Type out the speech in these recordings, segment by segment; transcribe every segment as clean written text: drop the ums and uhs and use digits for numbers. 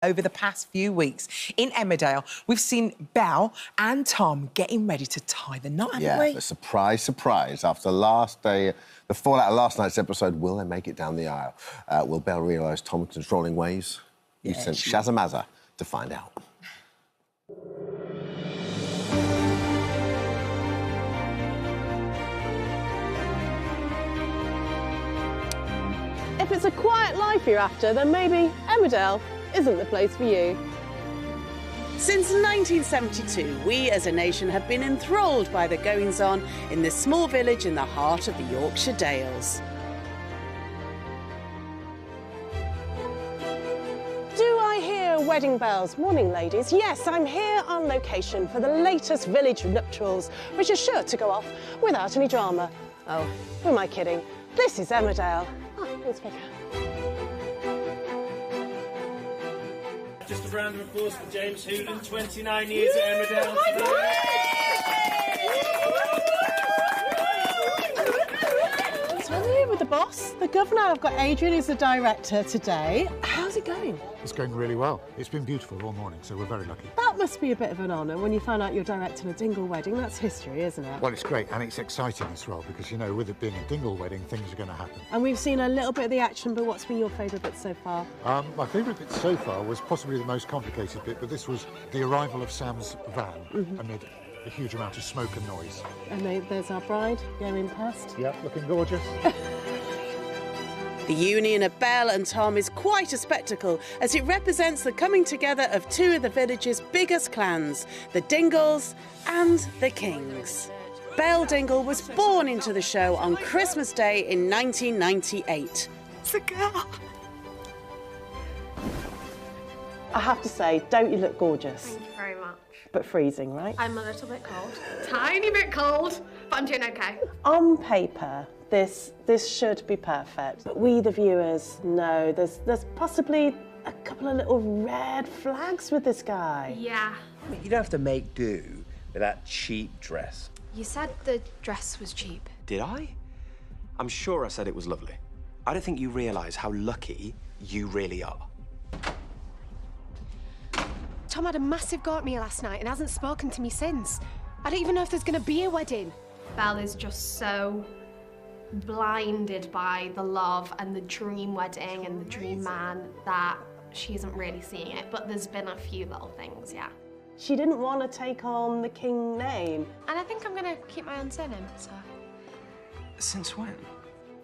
Over the past few weeks in Emmerdale, we've seen Belle and Tom getting ready to tie the knot, haven't we? Yeah, but surprise, surprise. After last day, the fallout of last night's episode, will they make it down the aisle? Will Belle realise Tom's controlling ways? You sent Shazamazza to find out. If it's a quiet life you're after, then maybe Emmerdale isn't the place for you. Since 1972, we as a nation have been enthralled by the goings-on in this small village in the heart of the Yorkshire Dales. Do I hear wedding bells? Morning, ladies. Yes, I'm here on location for the latest village nuptials, which are sure to go off without any drama. Oh, who am I kidding? This is Emmerdale. Oh, thanks, Vicar. Just a round of applause for James Hoolan, 29 years at Emmerdale. So I'm here with the boss, the governor. I've got Adrian, who's the director today. How's it going? It's going really well. It's been beautiful all morning, so we're very lucky. That must be a bit of an honour when you find out you're directing a Dingle wedding. That's history, isn't it? Well, it's great, and it's exciting as well, because, you know, with it being a Dingle wedding, things are going to happen. And we've seen a little bit of the action, but what's been your favourite bit so far? My favourite bit so far was possibly the most complicated bit, but this was the arrival of Sam's van amid a huge amount of smoke and noise. And there's our bride going past. Yep, looking gorgeous. The union of Belle and Tom is quite a spectacle, as it represents the coming together of two of the village's biggest clans, the Dingles and the Kings. Belle Dingle was born into the show on Christmas Day in 1998. It's a girl. I have to say, don't you look gorgeous? Thank you very much. But freezing, right? I'm a little bit cold. Tiny bit cold, but I'm doing okay. On paper, this should be perfect. But we, the viewers, know there's possibly a couple of little red flags with this guy. Yeah. You don't have to make do with that cheap dress. You said the dress was cheap. Did I? I'm sure I said it was lovely. I don't think you realise how lucky you really are. Tom had a massive go at me last night and hasn't spoken to me since. I don't even know if there's going to be a wedding. Belle is just so blinded by the love and the dream wedding and the dream man that she isn't really seeing it. But there's been a few little things, yeah. She didn't want to take on the King name. And I think I'm going to keep my own surname, so... Since when?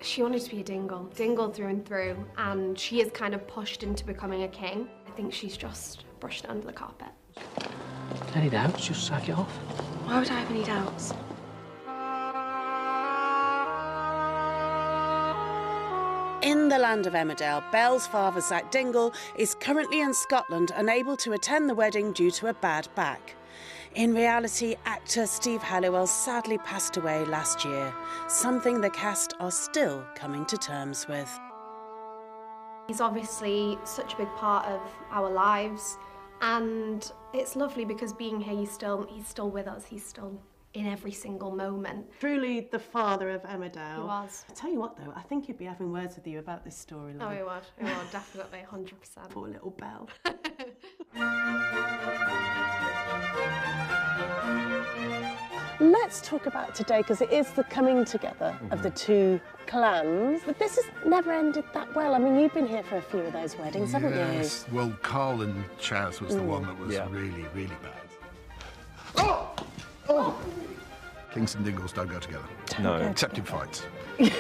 She wanted to be a Dingle through and through, and she is kind of pushed into becoming a king. I think she's just brushed it under the carpet. Any doubts? Just sack it off. Why would I have any doubts? In the land of Emmerdale, Belle's father, Zach Dingle, is currently in Scotland, unable to attend the wedding due to a bad back. In reality, actor Steve Halliwell sadly passed away last year, something the cast are still coming to terms with. He's obviously such a big part of our lives, and it's lovely because being here, he's still with us. He's still in every single moment. Truly the father of Emmerdale. He was. I tell you what, though, I think he'd be having words with you about this storyline. Oh, he would, definitely, 100%. Poor little Belle. Let's talk about today, because it is the coming together of the two clans. But this has never ended that well. I mean, you've been here for a few of those weddings, haven't you? Yes. Well, Carl and Chaz was the one that was really, really bad. Oh! Oh! Kings and Dingles don't go together. No. Except in fights. I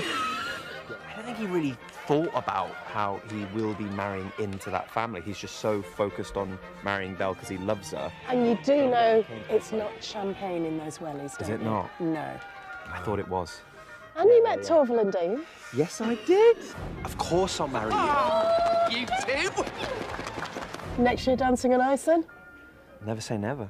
don't think he really thought about how he will be marrying into that family. He's just so focused on marrying Belle because he loves her. And you do know it's not champagne in those wellies, don't Is it you? not? No. I thought it was. And you met Torval and Dean. Yes, I did. Of course I'll marry you. You too? Next year dancing on ice, then? Never say never.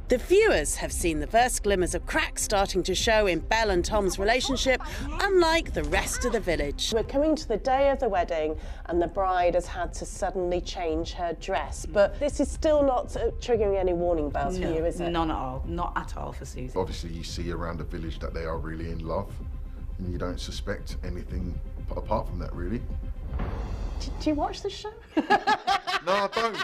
The viewers have seen the first glimmers of cracks starting to show in Belle and Tom's relationship, unlike the rest of the village. We're coming to the day of the wedding, and the bride has had to suddenly change her dress. But this is still not triggering any warning bells for you, is it? None at all. Not at all for Susie. Obviously, you see around the village that they are really in love, and you don't suspect anything apart from that, really. Do you watch the show? No, I don't.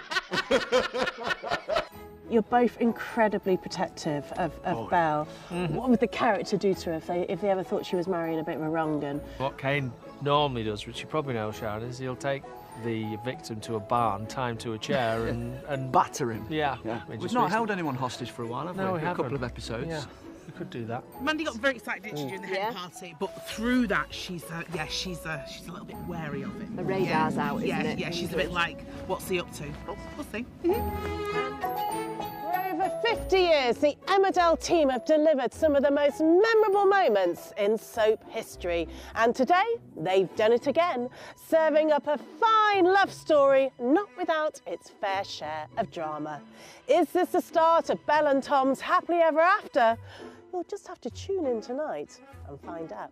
You're both incredibly protective of Belle. What would the character do to her if they ever thought she was marrying a bit of a wrong un? What Kane normally does, which you probably know, Sharon, is he'll take the victim to a barn, tie him to a chair and batter him. Yeah. We've not held anyone hostage for a while, have we? No, we A haven't. couple of episodes. Yeah, we could do that. Mandy got very excited, didn't she, during the hen party? But through that, she's a little bit wary of it. The radar's out, isn't it? Yeah, she's a bit like, what's he up to? Oh, we'll see. For over 50 years, the Emmerdale team have delivered some of the most memorable moments in soap history. And today, they've done it again, serving up a fine love story, not without its fair share of drama. Is this the start of Belle and Tom's happily ever after? You'll just have to tune in tonight and find out.